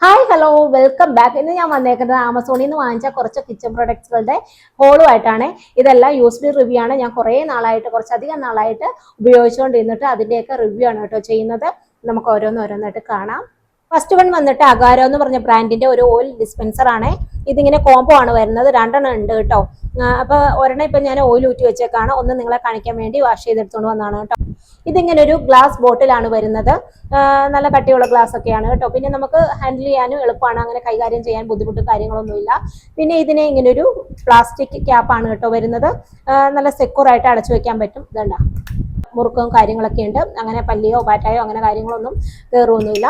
Hi hello welcome back. ഇന്ന് ഞാൻ വന്നേക്കുന്നത് ആമസോണിൽ നിന്ന് വാങ്ങിച്ച കുറച്ച് കിച്ചൺ പ്രൊഡക്ട്സുകളുടെ ഹോളുമായിട്ടാണ്. ഇതെല്ലാം യൂസ്ഡ് റിവ്യൂ ആണ്. ഞാൻ കുറച്ചധികം നാളായിട്ട് ഉപയോഗിച്ചുകൊണ്ടിരുന്നിട്ട് അതിൻ്റെയൊക്കെ റിവ്യൂ ആണ് കേട്ടോ ചെയ്യുന്നത്. നമുക്ക് ഓരോന്നോരോന്നായിട്ട് കാണാം. ഫസ്റ്റ് വൺ വന്നിട്ട് അഗാരോ എന്ന് പറഞ്ഞ ബ്രാൻഡിന്റെ ഒരു ഓയിൽ ഡിസ്പെൻസർ ആണ്. ഇതിങ്ങനെ കോംബോ ആണ് വരുന്നത്, 2 ഉണ്ട് കേട്ടോ. അപ്പൊ ഒരെണ്ണം ഇപ്പൊ ഞാൻ ഓയിൽ ഊറ്റി വെച്ചേക്കാണ്, ഒന്ന് നിങ്ങളെ കാണിക്കാൻ വേണ്ടി വാഷ് ചെയ്തെടുത്തോണ്ട് വന്നതാണ് കേട്ടോ. ഇതിങ്ങനെ ഒരു ഗ്ലാസ് ബോട്ടിലാണ് വരുന്നത്. നല്ല കട്ടിയുള്ള ഗ്ലാസ് ഒക്കെയാണ് കേട്ടോ. പിന്നെ നമുക്ക് ഹാൻഡിൽ ചെയ്യാനും എളുപ്പമാണ്, അങ്ങനെ കൈകാര്യം ചെയ്യാൻ ബുദ്ധിമുട്ടും കാര്യങ്ങളൊന്നുമില്ല. പിന്നെ ഇതിനെ ഇങ്ങനെ ഒരു പ്ലാസ്റ്റിക് ക്യാപ്പാണ് കേട്ടോ വരുന്നത്. നല്ല സെക്യൂർ ആയിട്ട് അടച്ചു വെക്കാൻ പറ്റും. ഇതണ്ട മുറുക്കവും കാര്യങ്ങളൊക്കെ ഉണ്ട്, അങ്ങനെ പല്ലിയോ പാറ്റായോ അങ്ങനെ കാര്യങ്ങളൊന്നും കയറുമൊന്നുമില്ല.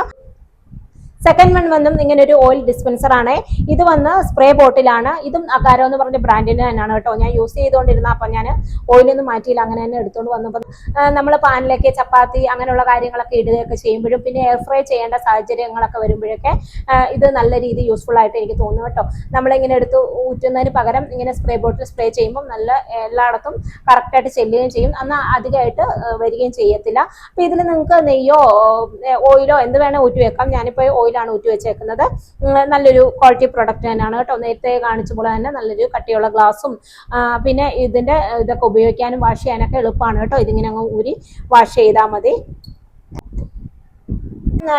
സെക്കൻഡ് വൺ വന്നും ഇങ്ങനെ ഒരു ഓയിൽ ഡിസ്പെൻസർ ആണ്. ഇത് വന്ന് സ്പ്രേ ബോട്ടിലാണ്. ഇതും അഗാരോ എന്ന് പറഞ്ഞ ബ്രാൻഡിന് തന്നെയാണ് കേട്ടോ. ഞാൻ യൂസ് ചെയ്തുകൊണ്ടിരുന്ന, അപ്പം ഞാൻ ഓയിലൊന്നും മാറ്റിയില്ല, അങ്ങനെ തന്നെ എടുത്തുകൊണ്ട് വന്നപ്പോൾ നമ്മൾ പാനിലേക്ക് ചപ്പാത്തി അങ്ങനെയുള്ള കാര്യങ്ങളൊക്കെ ഇടുകയൊക്കെ ചെയ്യുമ്പോഴും പിന്നെ എയർ ഫ്രൈ ചെയ്യേണ്ട സാഹചര്യങ്ങളൊക്കെ വരുമ്പോഴൊക്കെ ഇത് നല്ല രീതിയിൽ യൂസ്ഫുൾ ആയിട്ട് എനിക്ക് തോന്നുന്നു കേട്ടോ. നമ്മളിങ്ങനെ എടുത്ത് ഊറ്റുന്നതിന് പകരം ഇങ്ങനെ സ്പ്രേ ബോട്ടിൽ സ്പ്രേ ചെയ്യുമ്പോൾ നല്ല എല്ലായിടത്തും കറക്റ്റായിട്ട് ചെല്ലുകയും ചെയ്യും, എന്നാൽ അധികമായിട്ട് വരികയും ചെയ്യത്തില്ല. അപ്പം ഇതിൽ നിങ്ങൾക്ക് നെയ്യോ ഓയിലോ എന്ത് വേണേൽ ഊറ്റി വെക്കാം. ഞാനിപ്പോൾ ഓയിലാണ് ഊറ്റി വെച്ചേക്കുന്നത്. നല്ലൊരു ക്വാളിറ്റി പ്രൊഡക്റ്റ് തന്നെയാണ് കേട്ടോ. നേരത്തെ കാണിച്ചപ്പോൾ തന്നെ നല്ലൊരു കട്ടിയുള്ള ഗ്ലാസും പിന്നെ ഇതിന്റെ ഇതൊക്കെ ഉപയോഗിക്കാനും വാഷ് ചെയ്യാനൊക്കെ എളുപ്പമാണ് കേട്ടോ. ഇതിങ്ങനെ അങ്ങ് ഊരി വാഷ് ചെയ്താൽ മതി.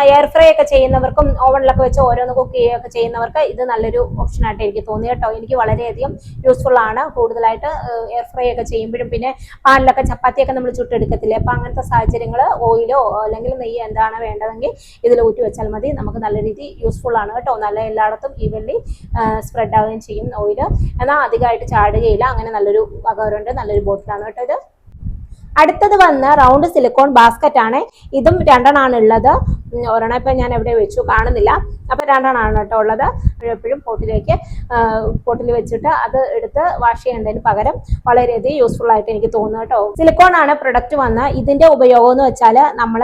എയർ ഫ്രൈ ഒക്കെ ചെയ്യുന്നവർക്കും ഓവനിലൊക്കെ വെച്ച് ഓരോന്ന് കുക്ക് ചെയ്യുകയൊക്കെ ചെയ്യുന്നവർക്ക് ഇത് നല്ലൊരു ഓപ്ഷൻ ആയിട്ട് എനിക്ക് തോന്നി കേട്ടോ. എനിക്ക് വളരെയധികം യൂസ്ഫുൾ ആണ്. കൂടുതലായിട്ട് എയർ ഫ്രൈ ഒക്കെ ചെയ്യുമ്പോഴും പിന്നെ പാനിലൊക്കെ ചപ്പാത്തിയൊക്കെ നമ്മൾ ചുട്ടെടുക്കത്തില്ലേ, അപ്പൊ അങ്ങനത്തെ സാഹചര്യങ്ങൾ ഓയിലോ അല്ലെങ്കിൽ നെയ്യോ എന്താണ് വേണ്ടതെങ്കിൽ ഇതിൽ ഊറ്റി വെച്ചാൽ മതി. നമുക്ക് നല്ല രീതിയിൽ യൂസ്ഫുൾ ആണ് കേട്ടോ. നല്ല എല്ലായിടത്തും ഈവൻലി സ്പ്രെഡ് ആവുകയും ചെയ്യും ഓയിൽ, എന്നാൽ അധികമായിട്ട് ചാടുകയില്ല. അങ്ങനെ നല്ലൊരു വകവരുണ്ട്, നല്ലൊരു ബോട്ടിലാണ് കേട്ടോ ഇത്. അടുത്തത് വന്ന് റൗണ്ട് സിലിക്കോൺ ബാസ്ക്കറ്റ് ആണ്. ഇതും 2 ഉള്ളത്. ഒരെണ്ണം ഇപ്പൊ ഞാൻ എവിടെ വെച്ചു കാണുന്നില്ല, അപ്പൊ 2 കേട്ടോ ഉള്ളത്. എപ്പോഴും പോട്ടിൽ വെച്ചിട്ട് അത് എടുത്ത് വാഷ് ചെയ്യേണ്ടതിന് പകരം വളരെയധികം യൂസ്ഫുൾ ആയിട്ട് എനിക്ക് തോന്നുന്നു കേട്ടോ. സിലിക്കോൺ ആണ് പ്രൊഡക്റ്റ് വന്ന്. ഇതിന്റെ ഉപയോഗം എന്ന് വെച്ചാൽ നമ്മൾ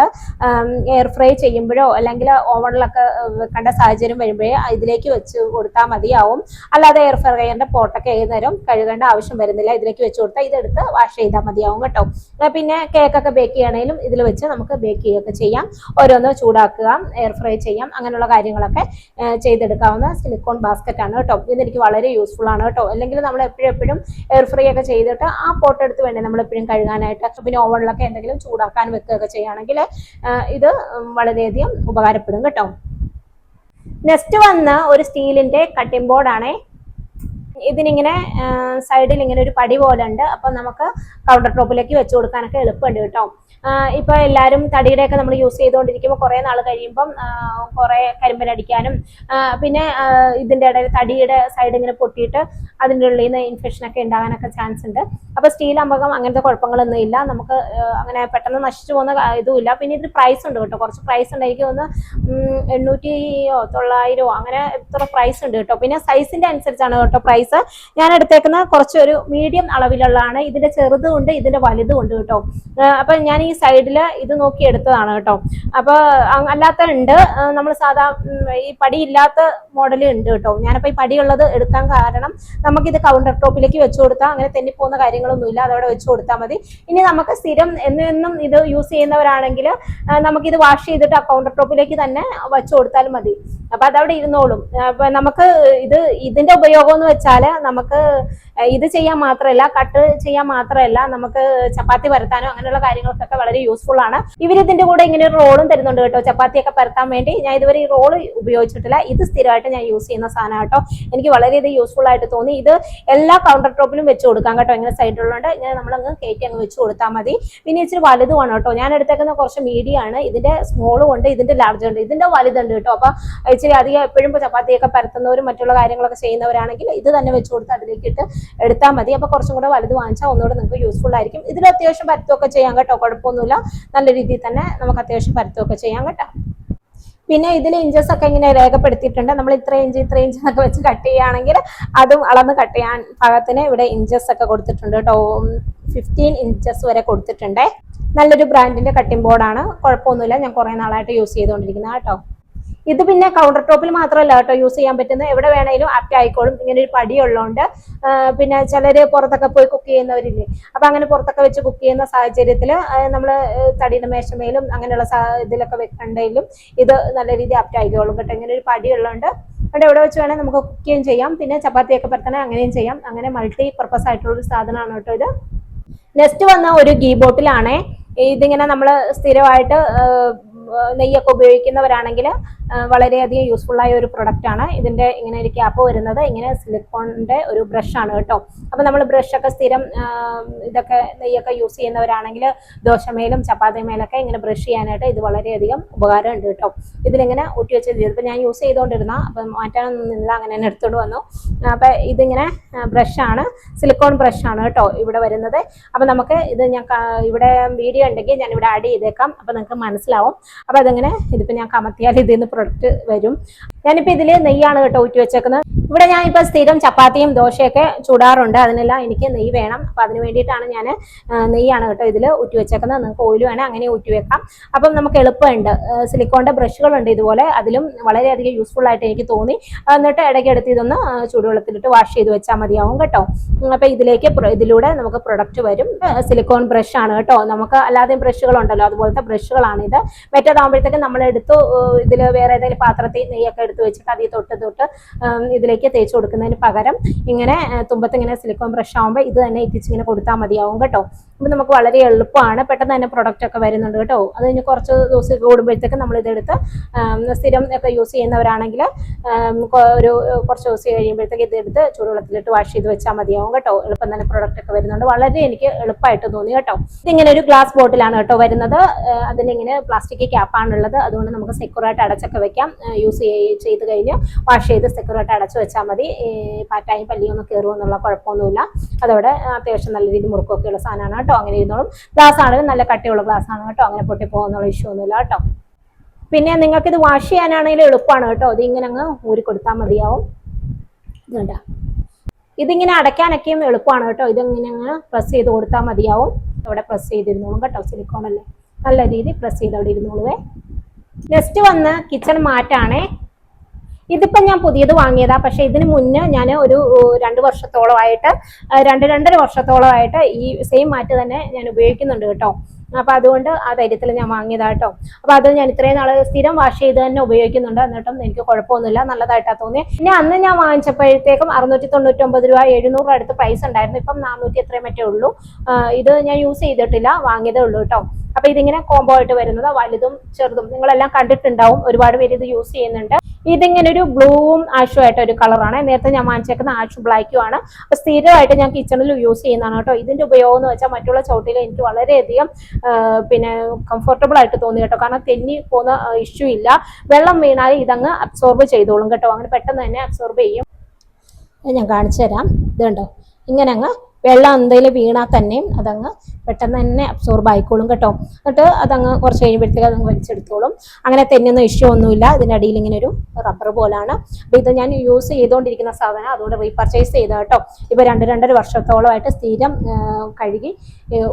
എയർ ഫ്രൈ ചെയ്യുമ്പോഴോ അല്ലെങ്കിൽ ഓവണിലൊക്കെ വെക്കേണ്ട സാഹചര്യം വരുമ്പോഴേ ഇതിലേക്ക് വെച്ച് കൊടുത്താൽ മതിയാവും. അല്ലാതെ എയർ ഫ്രൈയറിന്റെ പോട്ടൊക്കെ ഏത് നേരം കഴുകേണ്ട ആവശ്യം വരുന്നില്ല. ഇതിലേക്ക് വെച്ച് കൊടുത്താൽ ഇതെടുത്ത് വാഷ് ചെയ്താൽ മതിയാവും കേട്ടോ. പിന്നെ കേക്കൊക്കെ ബേക്ക് ചെയ്യണമെങ്കിലും ഇതിൽ വെച്ച് നമുക്ക് ബേക്ക് ചെയ്യുകയൊക്കെ ചെയ്യാം. ഓരോന്ന് ചൂടാക്കുക, എയർ ഫ്രൈ ചെയ്യാം, അങ്ങനെയുള്ള കാര്യങ്ങളൊക്കെ ചെയ്തെടുക്കാവുന്ന സിലിക്കോൺ ബാസ്ക്കറ്റ് ആണ് കേട്ടോ. ഇതെനിക്ക് വളരെ യൂസ്ഫുൾ ആണ് കേട്ടോ. അല്ലെങ്കിൽ നമ്മൾ എപ്പോഴും എയർ ഫ്രൈ ഒക്കെ ചെയ്തിട്ട് ആ പോട്ട് എടുത്ത് വേണ്ടേ നമ്മൾ എപ്പോഴും കഴുകാനായിട്ട്. പിന്നെ ഓവണിലൊക്കെ എന്തെങ്കിലും ചൂടാക്കാൻ വെക്കുകയൊക്കെ ചെയ്യുകയാണെങ്കിൽ ഇത് വളരെയധികം ഉപകാരപ്പെടും കേട്ടോ. നെക്സ്റ്റ് വന്ന് ഒരു സ്റ്റീലിന്റെ കട്ടിംഗ് ബോർഡാണ്. ഇതിനിങ്ങനെ സൈഡിൽ ഇങ്ങനെ ഒരു പടി പോലെ ഉണ്ട്. അപ്പൊ നമുക്ക് കൗണ്ടർ ടോപ്പിലേക്ക് വെച്ച് കൊടുക്കാനൊക്കെ എളുപ്പമുണ്ട് കേട്ടോ. ഇപ്പൊ എല്ലാവരും തടിയുടെയൊക്കെ നമ്മൾ യൂസ് ചെയ്തുകൊണ്ടിരിക്കുമ്പോൾ കുറെ നാൾ കഴിയുമ്പം കുറെ കരിമ്പനടിക്കാനും പിന്നെ ഇതിന്റെ ഇടയിൽ തടിയുടെ സൈഡ് ഇങ്ങനെ പൊട്ടിയിട്ട് അതിൻ്റെ ഉള്ളിൽ നിന്ന് ഇൻഫെക്ഷൻ ഒക്കെ ഉണ്ടാകാനൊക്കെ ചാൻസ് ഉണ്ട്. അപ്പൊ സ്റ്റീൽ ആകുമ്പോൾ അങ്ങനത്തെ കുഴപ്പങ്ങളൊന്നും ഇല്ല, നമുക്ക് അങ്ങനെ പെട്ടെന്ന് നശിച്ചു പോകുന്ന ഇതുമില്ല. പിന്നെ ഇതിന് പ്രൈസ് ഉണ്ട് കേട്ടോ, കുറച്ച് പ്രൈസ് ഉണ്ട്. എനിക്ക് ഒന്ന് 800 900 അങ്ങനെ ഇത്ര പ്രൈസ് ഉണ്ട് കേട്ടോ. പിന്നെ സൈസിന്റെ അനുസരിച്ചാണ് കേട്ടോ പ്രൈസ്. ഞാൻ എടുത്തേക്കുന്ന കുറച്ചൊരു മീഡിയം അളവിലുള്ളതാണ്. ഇതിന്റെ ചെറുതും ഉണ്ട്, ഇതിന്റെ വലുതും ഉണ്ട് കേട്ടോ. അപ്പൊ ഞാൻ ഈ സൈഡില് ഇത് നോക്കി എടുത്തതാണ് കേട്ടോ. അപ്പൊ അല്ലാത്ത ഉണ്ട്, നമ്മൾ സാധാ ഈ പടി ഇല്ലാത്ത മോഡൽ ഉണ്ട് കേട്ടോ. ഞാനിപ്പോ ഈ പടിയുള്ളത് എടുക്കാൻ കാരണം നമുക്കിത് കൗണ്ടർ ടോപ്പിലേക്ക് വെച്ചു കൊടുത്താൽ അങ്ങനെ തെന്നിപ്പോകുന്ന കാര്യങ്ങളൊന്നുമില്ല, അതവിടെ വെച്ചു കൊടുത്താൽ മതി. ഇനി നമുക്ക് സ്ഥിരം എന്നും ഇത് യൂസ് ചെയ്യുന്നവരാണെങ്കിൽ നമുക്കിത് വാഷ് ചെയ്തിട്ട് ആ കൗണ്ടർ ടോപ്പിലേക്ക് തന്നെ വെച്ചു കൊടുത്താലും മതി. അപ്പൊ അതവിടെ ഇരുന്നോളും. അപ്പൊ നമുക്ക് ഇതിന്റെ ഉപയോഗം എന്ന് വെച്ചാല് നമുക്ക് ഇത് ചെയ്യാൻ മാത്രമല്ല, കട്ട് ചെയ്യാൻ മാത്രമല്ല, നമുക്ക് ചപ്പാത്തി പരത്താനോ അങ്ങനെയുള്ള കാര്യങ്ങൾക്കൊക്കെ വളരെ യൂസ്ഫുൾ ആണ്. ഇവരിതിന്റെ കൂടെ ഇങ്ങനെ ഒരു റോളും തരുന്നുണ്ട് കേട്ടോ, ചപ്പാത്തിയൊക്കെ പരത്താൻ വേണ്ടി. ഞാൻ ഇതുവരെ ഈ റോള് ഉപയോഗിച്ചിട്ടില്ല, ഇത് സ്ഥിരമായിട്ട് ഞാൻ യൂസ് ചെയ്യുന്ന സാധനം കേട്ടോ. എനിക്ക് വളരെയധികം യൂസ്ഫുൾ ആയിട്ട് തോന്നി. ഇത് എല്ലാ കൗണ്ടർ ടോപ്പിലും വെച്ച് കൊടുക്കാം കേട്ടോ. ഇങ്ങനെ സൈഡിലുണ്ട്, ഇങ്ങനെ നമ്മളങ്ങ് കയറ്റി അങ്ങ് വെച്ച് കൊടുത്താൽ മതി. പിന്നെ ഇച്ചിരി വലുതുമാണ് കേട്ടോ. ഞാൻ എടുത്തേക്കുന്ന കുറച്ച് മീഡിയം ആണ്. ഇതിന്റെ സ്മോളും ഉണ്ട്, ഇതിന്റെ ലാർജ് ഉണ്ട്, ഇതിന്റെ വലുതുണ്ട് കേട്ടോ. അപ്പൊ ഇച്ചിരി അധികം എപ്പോഴും ചപ്പാത്തിയൊക്കെ പരത്തുന്നവരും മറ്റുള്ള കാര്യങ്ങളൊക്കെ ചെയ്യുന്നവരാണെങ്കിൽ ഇത് തന്നെ വെച്ച് കൊടുത്ത് അതിലേക്ക് ഇട്ട് എടുത്താൽ മതി. അപ്പൊ കുറച്ചും കൂടെ വലുത് വാങ്ങിച്ചാൽ ഒന്നുകൂടെ നിങ്ങൾക്ക് യൂസ്ഫുൾ ആയിരിക്കും. ഇതിൽ അത്യാവശ്യം പരത്തുമൊക്കെ ചെയ്യാം കേട്ടോ, കുഴപ്പമൊന്നുമില്ല. നല്ല രീതിയിൽ തന്നെ നമുക്ക് അത്യാവശ്യം പരത്തുമൊക്കെ ചെയ്യാം കേട്ടോ. പിന്നെ ഇതിൽ ഇഞ്ചസ് ഒക്കെ ഇങ്ങനെ രേഖപ്പെടുത്തിയിട്ടുണ്ട്. നമ്മൾ ഇത്ര ഇഞ്ച് എന്നൊക്കെ വെച്ച് കട്ട് ചെയ്യുകയാണെങ്കിൽ അതും അളന്ന് കട്ട് ചെയ്യാൻ പാകത്തിന് ഇവിടെ ഇഞ്ചസ് ഒക്കെ കൊടുത്തിട്ടുണ്ട് കേട്ടോ. 15 ഇഞ്ചസ് വരെ കൊടുത്തിട്ടുണ്ട്. നല്ലൊരു ബ്രാൻഡിന്റെ കട്ടിംഗ് ബോർഡാണ്, കുഴപ്പമൊന്നുമില്ല. ഞാൻ കുറെ നാളായിട്ട് യൂസ് ചെയ്തുകൊണ്ടിരിക്കുന്നത് കേട്ടോ. ഇത് പിന്നെ കൗണ്ടർ ടോപ്പിൽ മാത്രമല്ല കേട്ടോ യൂസ് ചെയ്യാൻ പറ്റുന്നത്, എവിടെ വേണേലും ആപ്റ്റ് ആയിക്കോളും. ഇങ്ങനെ ഒരു പടി ഉള്ളതുകൊണ്ട് പിന്നെ ചിലര് പുറത്തൊക്കെ പോയി കുക്ക് ചെയ്യുന്നവരില്ലേ, അപ്പൊ അങ്ങനെ പുറത്തൊക്കെ വെച്ച് കുക്ക് ചെയ്യുന്ന സാഹചര്യത്തിൽ നമ്മൾ തടിയുടെ മേശമേലും അങ്ങനെയുള്ള ഇതിലൊക്കെ വെക്കണ്ടെങ്കിലും ഇത് നല്ല രീതിയിൽ ആപ്റ്റ് ആയിക്കോളും കേട്ടോ. ഇങ്ങനെ ഒരു പടി ഉള്ളതുകൊണ്ട് അവിടെ എവിടെ വെച്ച് വേണേൽ നമുക്ക് കുക്ക് ചെയ്യാം, പിന്നെ ചപ്പാത്തിയൊക്കെ പരത്തണേ അങ്ങനെയും ചെയ്യാം. അങ്ങനെ മൾട്ടി പർപ്പസ് ആയിട്ടുള്ള ഒരു സാധനമാണ് കേട്ടോ ഇത്. നെക്സ്റ്റ് വന്ന ഒരു ഗീ ബോട്ടിലാണേ. ഇതിങ്ങനെ നമ്മൾ സ്ഥിരമായിട്ട് നെയ്യൊക്കെ ഉപയോഗിക്കുന്നവരാണെങ്കിൽ വളരെയധികം യൂസ്ഫുൾ ആയ ഒരു പ്രൊഡക്റ്റ് ആണ്. ഇതിന്റെ ഇങ്ങനെ ഒരു ക്യാപ്പ് വരുന്നത് ഇങ്ങനെ സിലിക്കോണിന്റെ ഒരു ബ്രഷ് ആണ് കേട്ടോ. അപ്പൊ നമ്മൾ ബ്രഷൊക്കെ സ്ഥിരം ഇതൊക്കെ നെയ്യൊക്കെ യൂസ് ചെയ്യുന്നവരാണെങ്കിൽ ദോശമേലും ചപ്പാത്തിമേലൊക്കെ ഇങ്ങനെ ബ്രഷ് ചെയ്യാനായിട്ട് ഇത് വളരെയധികം ഉപകാരം ഉണ്ട് കേട്ടോ. ഇതിലിങ്ങനെ ഊറ്റി വെച്ച് ഇപ്പൊ ഞാൻ യൂസ് ചെയ്തുകൊണ്ടിരുന്ന, അപ്പം മാറ്റാനൊന്നും നിന്നില്ല, അങ്ങനെ തന്നെ എടുത്തോണ്ട് വന്നു. അപ്പൊ ഇതിങ്ങനെ ബ്രഷാണ്, സിലിക്കോൺ ബ്രഷാണ് കേട്ടോ ഇവിടെ വരുന്നത്. അപ്പൊ നമുക്ക് ഇത് ഞാൻ ഇവിടെ വീഡിയോ ഉണ്ടെങ്കിൽ ഞാൻ ഇവിടെ ആഡ് ചെയ്തേക്കാം, അപ്പൊ നിങ്ങൾക്ക് മനസ്സിലാവും. അപ്പൊ അതെങ്ങനെ ഇതിപ്പോ ഞാൻ കമത്തിയാൽ ഇതിൽ നിന്ന് പ്രൊഡക്റ്റ് വരും. ഞാനിപ്പോ ഇതില് നെയ്യാണ് കേട്ടോ ഊറ്റി വെച്ചേക്കുന്നത്. ഇവിടെ ഞാൻ ഇപ്പൊ സ്ഥിരം ചപ്പാത്തിയും ദോശയൊക്കെ ചൂടാറുണ്ട്, അതിനെല്ലാം എനിക്ക് നെയ്യ് വേണം. അപ്പൊ അതിന് വേണ്ടിയിട്ടാണ് ഞാൻ നെയ്യാണ് കേട്ടോ ഇതിൽ ഊറ്റി വെച്ചേക്കുന്നത്. നിങ്ങൾക്ക് ഓയിൽ വേണേൽ അങ്ങനെ ഊറ്റി വെക്കാം. അപ്പം നമുക്ക് എളുപ്പമുണ്ട്. സിലിക്കോണിന്റെ ബ്രഷുകളുണ്ട് ഇതുപോലെ, അതിലും വളരെയധികം യൂസ്ഫുൾ ആയിട്ട് എനിക്ക് തോന്നി. എന്നിട്ട് ഇടയ്ക്ക് എടുത്ത് ഇതൊന്ന് ചൂടുവെള്ളത്തിലിട്ട് വാഷ് ചെയ്ത് വെച്ചാൽ മതിയാവും കേട്ടോ. അപ്പൊ ഇതിലൂടെ നമുക്ക് പ്രൊഡക്റ്റ് വരും. സിലിക്കോൺ ബ്രഷ് ആണ് കേട്ടോ. നമുക്ക് അല്ലാതെ ബ്രഷുകളുണ്ടല്ലോ, അതുപോലത്തെ ബ്രഷുകളാണ് ഇത്. മറ്റേതാകുമ്പോഴത്തേക്ക് നമ്മൾ എടുത്തു ഇതിൽ വേറെ ഏതെങ്കിലും പാത്രത്തിൽ നെയ്യൊക്കെ എടുത്ത് വെച്ചിട്ട് അതിൽ തൊട്ട് ഇതിലേക്ക് തേച്ച് കൊടുക്കുന്നതിന് പകരം ഇങ്ങനെ തുമ്പത്ത് ഇങ്ങനെ സിലിക്കോൺ ബ്രഷ് ആകുമ്പോൾ ഇത് തന്നെ ഇങ്ങനെ കൊടുത്താൽ മതിയാവും കേട്ടോ. അപ്പൊ നമുക്ക് വളരെ എളുപ്പമാണ്, പെട്ടെന്ന് തന്നെ പ്രൊഡക്റ്റ് ഒക്കെ വരുന്നുണ്ട് കേട്ടോ. അത് കഴിഞ്ഞ് കുറച്ച് ദിവസം കൂടുമ്പോഴത്തേക്ക് നമ്മൾ ഇതെടുത്ത് സ്ഥിരം ഒക്കെ യൂസ് ചെയ്യുന്നവരാണെങ്കിൽ ഒരു കുറച്ച് ദിവസം കഴിയുമ്പോഴത്തേക്ക് ഇതെടുത്ത് ചൂടുവെള്ളത്തിലിട്ട് വാഷ് ചെയ്ത് വെച്ചാൽ മതിയാവും കേട്ടോ. എളുപ്പം തന്നെ പ്രൊഡക്റ്റ് ഒക്കെ വരുന്നുണ്ട്, വളരെ എനിക്ക് എളുപ്പമായിട്ട് തോന്നി കേട്ടോ. ഇതിങ്ങനെ ഒരു ഗ്ലാസ് ബോട്ടിലാണ് കേട്ടോ വരുന്നത്. അതിനിങ്ങനെ പ്ലാസ്റ്റിക് ക്യാപ്പാണുള്ളത്, അതുകൊണ്ട് നമുക്ക് സെക്യൂറായിട്ട് അടച്ചൊക്കെ വെക്കാം. യൂസ് ചെയ്ത് കഴിഞ്ഞ് വാഷ് ചെയ്ത് സെക്യൂറായിട്ട് അടച്ചു വെച്ചാൽ മതി. പാറ്റായും പല്ലിയൊന്നും കയറുമെന്നുള്ള കുഴപ്പമൊന്നുമില്ല. അതോടെ അത്യാവശ്യം നല്ല രീതിയിൽ മുറുക്കൊക്കെ ഉള്ള സാധനമാണ് കേട്ടോ. അങ്ങനെ ഇരുന്നോളും. ഗ്ലാസ് ആണെങ്കിലും നല്ല കട്ടിയുള്ള ഗ്ലാസ് ആണ് കേട്ടോ, അങ്ങനെ പൊട്ടിപ്പോകുന്നുള്ള ഇഷ്യൂ ഒന്നുമില്ല കേട്ടോ. പിന്നെ നിങ്ങൾക്ക് ഇത് വാഷ് ചെയ്യാനാണെങ്കിലും എളുപ്പമാണ് കേട്ടോ. ഇത് ഇങ്ങനെ അങ്ങ് ഊരി കൊടുത്താൽ മതിയാവും. ഇതുണ്ട, ഇതിങ്ങനെ അടയ്ക്കാനൊക്കെയും എളുപ്പമാണ് കേട്ടോ. ഇതിങ്ങനെ അങ്ങ് പ്രസ് ചെയ്ത് കൊടുത്താൽ മതിയാവും. അവിടെ പ്രസ് ചെയ്തിരുന്നോളും കേട്ടോ. സിലിക്കോൺ അല്ലേ, നല്ല രീതിയിൽ പ്രസ് ചെയ്ത് അവിടെ ഇരുന്നോളുവേ. നെക്സ്റ്റ് വന്ന് കിച്ചൺ മാറ്റാണേ. ഇതിപ്പം ഞാൻ പുതിയത് വാങ്ങിയതാ, പക്ഷെ ഇതിന് മുന്നേ ഞാൻ ഒരു 2 വർഷത്തോളമായിട്ട് 2-2.5 വർഷത്തോളമായിട്ട് ഈ സെയിം മാറ്റ് തന്നെ ഞാൻ ഉപയോഗിക്കുന്നുണ്ട് കേട്ടോ. അപ്പൊ അതുകൊണ്ട് ആ ധൈര്യത്തിൽ ഞാൻ വാങ്ങിയതാ കേട്ടോ. അപ്പൊ അത് ഞാൻ ഇത്രയും നാള് സ്ഥിരം വാഷ് ചെയ്ത് തന്നെ ഉപയോഗിക്കുന്നുണ്ട്, എന്നിട്ടും എനിക്ക് കുഴപ്പമൊന്നുമില്ല, നല്ലതായിട്ടാ തോന്നിയത്. പിന്നെ അന്ന് ഞാൻ വാങ്ങിച്ചപ്പോഴത്തേക്കും 699 രൂപ, 700 അടുത്ത് പ്രൈസ് ഉണ്ടായിരുന്നു. ഇപ്പം 400 എത്രയും മറ്റേ ഉള്ളൂ. ഇത് ഞാൻ യൂസ് ചെയ്തിട്ടില്ല, വാങ്ങിയതേ ഉള്ളൂ കേട്ടോ. അപ്പൊ ഇതിങ്ങനെ കോംബോ ആയിട്ട് വരുന്നത് വലുതും ചെറുതും നിങ്ങളെല്ലാം കണ്ടിട്ടുണ്ടാവും, ഒരുപാട് പേര് ഇത് യൂസ് ചെയ്യുന്നുണ്ട്. ഇതിങ്ങനെ ഒരു ബ്ലൂവും ആഷും ആയിട്ട് ഒരു കളറാണ്. നേരത്തെ ഞാൻ വാങ്ങിച്ചേക്കുന്ന ആഷും ബ്ലാക്കും ആണ്. അപ്പൊ സ്ഥിരമായിട്ട് ഞാൻ കിച്ചണിൽ യൂസ് ചെയ്യുന്നതാണ് കേട്ടോ. ഇതിന്റെ ഉപയോഗം എന്ന് വെച്ചാൽ മറ്റുള്ള ചവിട്ടിയിൽ എനിക്ക് വളരെയധികം പിന്നെ കംഫർട്ടബിൾ ആയിട്ട് തോന്നി കേട്ടോ. കാരണം തെന്നി പോകുന്ന ഇഷ്യൂ ഇല്ല. വെള്ളം വീണാൽ ഇതങ്ങ് അബ്സോർബ് ചെയ്തോളും കേട്ടോ. അങ്ങനെ പെട്ടെന്ന് തന്നെ അബ്സോർബ് ചെയ്യും. ഞാൻ കാണിച്ചു തരാം. ഇതുണ്ടോ, ഇങ്ങനെ അങ്ങ് വെള്ളം എന്തെങ്കിലും വീണാൽ തന്നെയും അതങ്ങ് പെട്ടെന്ന് തന്നെ അബ്സോർബ് ആയിക്കോളും കേട്ടോ. എന്നിട്ട് അതങ്ങ് കുറച്ച് കഴിയുമ്പോഴത്തേക്ക് അതങ്ങ് വലിച്ചെടുത്തോളും. അങ്ങനെ തെന്നുന്ന ഇഷ്യൂ ഒന്നുമില്ല. ഇതിൻ്റെ അടിയിൽ ഇങ്ങനെ ഒരു റബ്ബർ പോലാണ്. അപ്പോൾ ഇത് ഞാൻ യൂസ് ചെയ്തുകൊണ്ടിരിക്കുന്ന സാധനം, അതുകൊണ്ട് റീപർച്ചേസ് ചെയ്ത കേട്ടോ. ഇപ്പോൾ 2-2.5 വർഷത്തോളമായിട്ട് സ്ഥിരം കഴുകി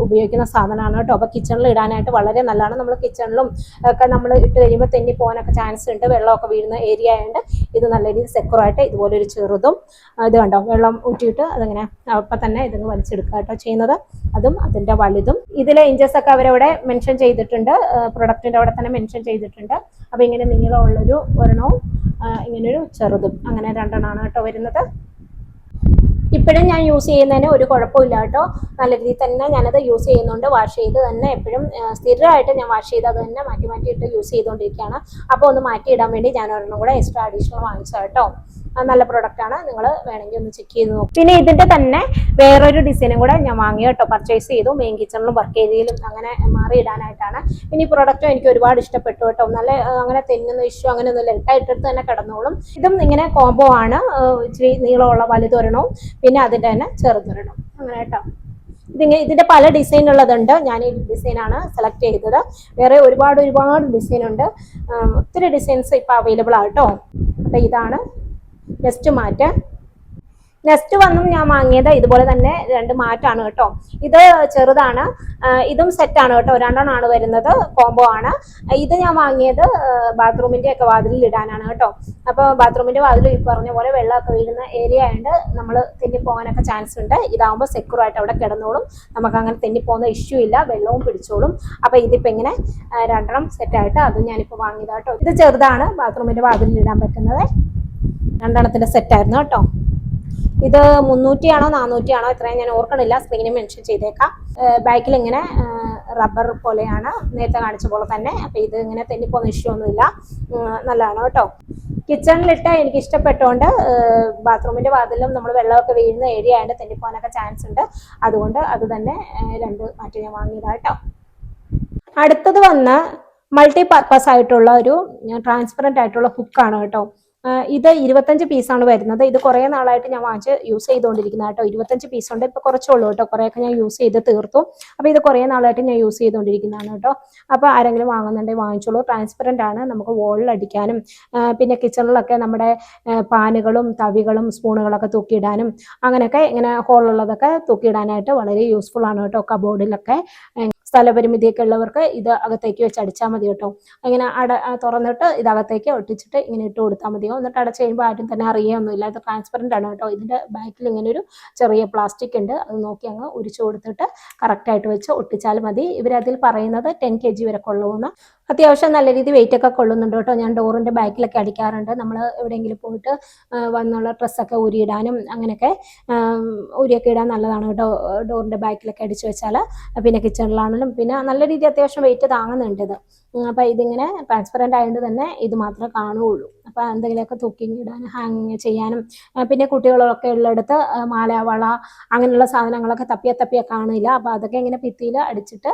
ഉപയോഗിക്കുന്ന സാധനമാണ് കേട്ടോ. അപ്പോൾ കിച്ചണിൽ ഇടാനായിട്ട് വളരെ നല്ലതാണ്. നമ്മൾ കിച്ചണിലും ഒക്കെ നമ്മൾ ഇട്ട് കഴിയുമ്പോൾ തെന്നി പോകാനൊക്കെ ചാൻസ് ഉണ്ട്, വെള്ളമൊക്കെ വീഴുന്ന ഏരിയ ആയതുകൊണ്ട് ഇത് നല്ല രീതിയിൽ സെക്യൂറായിട്ട് ഇതുപോലെ ഒരു ചെറുതും ഇത് കണ്ടോ വെള്ളം ഊറ്റിയിട്ട് അതങ്ങനെ അപ്പം തന്നെ ഇതങ്ങ് വലിച്ചെടുക്കുക കേട്ടോ ചെയ്യുന്നത്. അതും അതിൻ്റെ വലുതും ഇതിലെ ഇഞ്ചസ് ഒക്കെ അവരവിടെ മെൻഷൻ ചെയ്തിട്ടുണ്ട്, പ്രൊഡക്റ്റിൻ്റെ അവിടെ തന്നെ മെൻഷൻ ചെയ്തിട്ടുണ്ട്. അപ്പോൾ ഇങ്ങനെ നീളമുള്ളൊരു ഒരെണ്ണവും ഇങ്ങനൊരു ചെറുതും, അങ്ങനെ 2 എണ്ണമാണ് കേട്ടോ വരുന്നത്. ഇപ്പോഴും ഞാൻ യൂസ് ചെയ്യുന്നതിന് ഒരു കുഴപ്പമില്ല കേട്ടോ. നല്ല രീതിയിൽ തന്നെ ഞാനത് യൂസ് ചെയ്യുന്നുണ്ട്. വാഷ് ചെയ്ത് തന്നെ എപ്പോഴും സ്ഥിരമായിട്ട് ഞാൻ വാഷ് ചെയ്ത് അത് തന്നെ മാറ്റിയിട്ട് യൂസ് ചെയ്തുകൊണ്ടിരിക്കുകയാണ്. അപ്പോൾ ഒന്ന് മാറ്റിയിടാൻ വേണ്ടി ഞാൻ ഒരെണ്ണം കൂടെ എക്സ്ട്രാ അഡീഷണൽ വാങ്ങിച്ചത് കേട്ടോ. നല്ല പ്രൊഡക്റ്റാണ്, നിങ്ങൾ വേണമെങ്കിൽ ഒന്ന് ചെക്ക് ചെയ്ത് നോക്കും. പിന്നെ ഇതിൻ്റെ തന്നെ വേറൊരു ഡിസൈനും കൂടെ ഞാൻ വാങ്ങി കേട്ടോ, പർച്ചേസ് ചെയ്തു. മെയിൻ കിച്ചണിലും വർക്ക് ഏരിയയിലും അങ്ങനെ മാറിയിടാനായിട്ടാണ്. പിന്നെ ഈ പ്രൊഡക്റ്റും എനിക്ക് ഒരുപാട് ഇഷ്ടപ്പെട്ടു കേട്ടോ. നല്ല അങ്ങനെ തെന്നുന്ന ഇഷ്യൂ അങ്ങനെയൊന്നുമില്ല, ഇട്ടായിട്ടിട്ട് തന്നെ കിടന്നോളും. ഇതും ഇങ്ങനെ കോംബോ ആണ്, ഇച്ചിരി നീളമുള്ള വലുതൊരെണ്ണവും പിന്നെ അതിൻ്റെ തന്നെ ചെറുതൊരെണ്ണം അങ്ങനെ കേട്ടോ. ഇതിൻ്റെ പല ഡിസൈൻ ഉള്ളതുണ്ട്. ഞാൻ ഈ ഡിസൈനാണ് സെലക്ട് ചെയ്തത്. വേറെ ഒരുപാട് ഡിസൈൻ ഉണ്ട്, ഒത്തിരി ഡിസൈൻസ് ഇപ്പോൾ അവൈലബിൾ ആണ് കേട്ടോ. അപ്പോൾ ഇതാണ് നെക്സ്റ്റ് മാറ്റ്. നെക്സ്റ്റ് വന്നും ഞാൻ വാങ്ങിയത് ഇതുപോലെ തന്നെ 2 മാറ്റാണ് കേട്ടോ. ഇത് ചെറുതാണ്, ഇതും സെറ്റാണ് കേട്ടോ, 2 വരുന്നത്, കോംബോ ആണ്. ഇത് ഞാൻ വാങ്ങിയത് ബാത്റൂമിന്റെ ഒക്കെ വാതിലിൽ ഇടാനാണ് കേട്ടോ. അപ്പോൾ ബാത്റൂമിന്റെ വാതിൽ ഈ പറഞ്ഞ പോലെ വെള്ളമൊക്കെ വീഴുന്ന ഏരിയ ആയതുകൊണ്ട് നമ്മൾ തെന്നിപ്പോകാനൊക്കെ ചാൻസ് ഉണ്ട്. ഇതാകുമ്പോൾ സെക്യൂർ ആയിട്ട് അവിടെ കിടന്നോളും, നമുക്ക് അങ്ങനെ തെന്നിപ്പോകുന്ന ഇഷ്യൂ ഇല്ല, വെള്ളവും പിടിച്ചോളും. അപ്പോൾ ഇതിപ്പോൾ ഇങ്ങനെ 2 സെറ്റായിട്ട് അതും ഞാനിപ്പോൾ വാങ്ങിയതാണ് കേട്ടോ. ഇത് ചെറുതാണ്, ബാത്റൂമിന്റെ വാതിലിൽ ഇടാൻ പറ്റുന്നത്. 2 സെറ്റായിരുന്നു കേട്ടോ. ഇത് 300 ആണോ 400 ആണോ ഇത്രയും ഞാൻ ഓർക്കണില്ല, സ്ക്രീനിൽ മെൻഷൻ ചെയ്തേക്കാം. ബാക്കിൽ ഇങ്ങനെ റബ്ബർ പോലെയാണ്, നേരത്തെ കാണിച്ച പോലെ തന്നെ. അപ്പോൾ ഇത് ഇങ്ങനെ തെന്നിപ്പോകുന്ന ഇഷ്യൂ ഒന്നുമില്ല, നല്ലതാണ് കേട്ടോ. കിച്ചണിലിട്ട് എനിക്ക് ഇഷ്ടപ്പെട്ടുകൊണ്ട് ബാത്റൂമിന്റെ വാതിലും നമ്മൾ വെള്ളമൊക്കെ വീഴുന്ന ഏരിയ ആയതുകൊണ്ട് തെന്നിപ്പോകാനൊക്കെ ചാൻസ് ഉണ്ട്, അതുകൊണ്ട് അത് തന്നെ 2 മാറ്റി ഞാൻ വാങ്ങിയതാണ് കേട്ടോ. അടുത്തത് വന്ന് മൾട്ടി പർപ്പസ് ആയിട്ടുള്ള ഒരു ട്രാൻസ്പെറന്റ് ആയിട്ടുള്ള ഹുക്കാണ് കേട്ടോ. ഇത് 25 പീസാണ് വരുന്നത്. ഇത് കുറേ നാളായിട്ട് ഞാൻ വാങ്ങിച്ച് യൂസ് ചെയ്തുകൊണ്ടിരിക്കുന്ന കേട്ടോ. 25 പീസുണ്ട്, ഇപ്പോൾ കുറച്ചുള്ളൂ കേട്ടോ, കുറേയൊക്കെ ഞാൻ യൂസ് ചെയ്ത് തീർത്തു. അപ്പോൾ ഇത് കുറേ നാളായിട്ട് ഞാൻ യൂസ് ചെയ്തുകൊണ്ടിരിക്കുന്നതാണ് കേട്ടോ. അപ്പോൾ ആരെങ്കിലും വാങ്ങുന്നുണ്ടെങ്കിൽ വാങ്ങിച്ചോളൂ. ട്രാൻസ്പെറൻ്റ് ആണ്, നമുക്ക് വോളിൽ അടിക്കാനും പിന്നെ കിച്ചണിലൊക്കെ നമ്മുടെ പാനുകളും തവികളും സ്പൂണുകളൊക്കെ തൂക്കിയിടാനും അങ്ങനെയൊക്കെ ഇങ്ങനെ ഹോളുള്ളതൊക്കെ തൂക്കിയിടാനായിട്ട് വളരെ യൂസ്ഫുൾ ആണ് കേട്ടോ. കബോർഡിലൊക്കെ സ്ഥലപരിമിതിയൊക്കെ ഉള്ളവർക്ക് ഇത് അകത്തേക്ക് വെച്ച് അടിച്ചാൽ മതി കേട്ടോ. അങ്ങനെ തുറന്നിട്ട് ഇതകത്തേക്ക് ഒട്ടിച്ചിട്ട് ഇങ്ങനെ ഇട്ട് കൊടുത്താൽ മതിയോ. എന്നിട്ട് അടച്ച് കഴിയുമ്പോൾ ആരും തന്നെ അറിയൊന്നുമില്ല. ഇത് ട്രാൻസ്പെറൻ്റ് ആണ് കേട്ടോ. ഇതിൻ്റെ ബാക്കിൽ ഇങ്ങനെ ഒരു ചെറിയ പ്ലാസ്റ്റിക് ഉണ്ട്, അത് നോക്കി അങ്ങ് ഉരിച്ചു കൊടുത്തിട്ട് കറക്റ്റായിട്ട് വെച്ച് ഒട്ടിച്ചാൽ മതി. ഇവരതിൽ പറയുന്നത് 10 kg വരെ കൊള്ളുമെന്ന്. അത്യാവശ്യം നല്ല രീതിയിൽ വെയിറ്റ് ഒക്കെ കൊള്ളുന്നുണ്ട് കേട്ടോ. ഞാൻ ഡോറിൻ്റെ ബാക്കിലൊക്കെ അടിക്കാറുണ്ട്. നമ്മൾ എവിടെയെങ്കിലും പോയിട്ട് വന്നുള്ള ഡ്രസ്സൊക്കെ ഊരിയിടാനും അങ്ങനെയൊക്കെ ഊരിയൊക്കെ ഇടാൻ നല്ലതാണ് കേട്ടോ, ഡോറിൻ്റെ ബാക്കിലൊക്കെ അടിച്ചു വെച്ചാൽ. പിന്നെ കിച്ചണിലാണെങ്കിലും പിന്നെ നല്ല രീതിയിൽ അത്യാവശ്യം വെയിറ്റ് താങ്ങുന്നുണ്ട് ഇത്. അപ്പോൾ ഇതിങ്ങനെ ട്രാൻസ്പെറൻ്റ് ആയതുകൊണ്ട് തന്നെ ഇത് മാത്രമേ കാണുകയുള്ളൂ. അപ്പോൾ എന്തെങ്കിലുമൊക്കെ തൂക്കിയിടാനും ഹാങ് ചെയ്യാനും പിന്നെ കുട്ടികളൊക്കെ ഉള്ളിടത്ത് മാല വള അങ്ങനെയുള്ള സാധനങ്ങളൊക്കെ തപ്പിയ കാണില്ല. അപ്പോൾ അതൊക്കെ ഇങ്ങനെ ഭിത്തിയിൽ അടിച്ചിട്ട്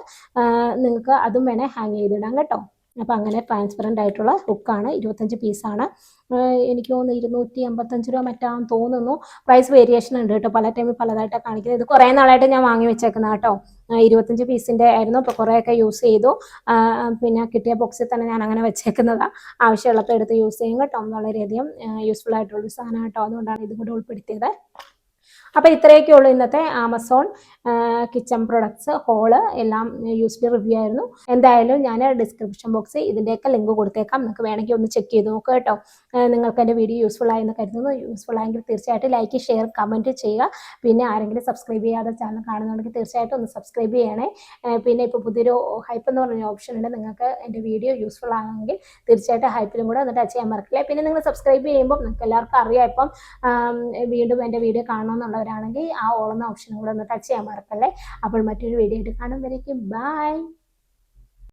നിങ്ങൾക്ക് അതും വേണേൽ ഹാങ് ചെയ്തിടാം കേട്ടോ. അപ്പോൾ അങ്ങനെ ട്രാൻസ്പെറൻ്റ് ആയിട്ടുള്ള ഹുക്കാണ്, 25 പീസാണ്. എനിക്ക് തോന്നുന്നു 255 രൂപ മറ്റാന്ന് തോന്നുന്നു. പ്രൈസ് വേരിയേഷൻ ഉണ്ട് കേട്ടോ, പല ടൈമിൽ പലതായിട്ടാണ് കാണിക്കുന്നത്. ഇത് കുറേ നാളായിട്ട് ഞാൻ വാങ്ങി വെച്ചേക്കുന്നത് കേട്ടോ. 25 പീസിൻ്റെ ആയിരുന്നു, ഇപ്പോൾ കുറേയൊക്കെ യൂസ് ചെയ്തു. പിന്നെ കിട്ടിയ ബോക്സിൽ തന്നെ ഞാൻ അങ്ങനെ വെച്ചേക്കുന്നതാണ്. ആവശ്യമുള്ളപ്പോൾ എടുത്ത് യൂസ് ചെയ്യും കേട്ടോ. വളരെയധികം യൂസ്ഫുൾ ആയിട്ടുള്ളൊരു സാധനം കേട്ടോ, അതുകൊണ്ടാണ് ഇതും കൂടെ ഉൾപ്പെടുത്തിയത്. അപ്പോൾ ഇത്രയൊക്കെ ഉള്ളൂ ഇന്നത്തെ ആമസോൺ കിച്ചൺ പ്രൊഡക്ട്സ് ഹോള്, എല്ലാം യൂസ്ഡ് റിവ്യൂ ആയിരുന്നു. എന്തായാലും ഞാൻ ഡിസ്ക്രിപ്ഷൻ ബോക്സിൽ ഇതിൻ്റെയൊക്കെ ലിങ്ക് കൊടുത്തേക്കാം, നിങ്ങൾക്ക് വേണമെങ്കിൽ ഒന്ന് ചെക്ക് ചെയ്ത് നോക്കുക കേട്ടോ. നിങ്ങൾക്ക് എൻ്റെ വീഡിയോ യൂസ്ഫുൾ ആയെന്ന് കരുതുന്നു. യൂസ്ഫുൾ ആയെങ്കിൽ തീർച്ചയായിട്ടും ലൈക്ക് ഷെയർ കമൻറ്റ് ചെയ്യുക. പിന്നെ ആരെങ്കിലും സബ്സ്ക്രൈബ് ചെയ്യാതെ ചാനൽ കാണുന്നുണ്ടെങ്കിൽ തീർച്ചയായിട്ടും ഒന്ന് സബ്സ്ക്രൈബ് ചെയ്യണേ. പിന്നെ ഇപ്പോൾ പുതിയൊരു ഹൈപ്പ് എന്ന് പറഞ്ഞ ഓപ്ഷൻ ഉണ്ട്, നിങ്ങൾക്ക് എൻ്റെ വീഡിയോ യൂസ്ഫുൾ ആണെങ്കിൽ തീർച്ചയായിട്ടും ഹൈപ്പിലും കൂടെ ഒന്ന് ടച്ച് ചെയ്യാൻ മറക്കില്ല. പിന്നെ നിങ്ങൾ സബ്സ്ക്രൈബ് ചെയ്യുമ്പോൾ നിങ്ങൾക്ക് എല്ലാവർക്കും അറിയാം, ഇപ്പം വീണ്ടും എൻ്റെ വീഡിയോ കാണണമെന്നുള്ളവരാണെങ്കിൽ ആ ഓൾ എന്ന ഓപ്ഷനും കൂടെ ഒന്ന് ടച്ച് ചെയ്യാൻ മറക്കല്ലേ. അപ്പോൾ മറ്റൊരു വീഡിയോ ആയിട്ട് കാണുമ്പോഴേക്കും ബൈ.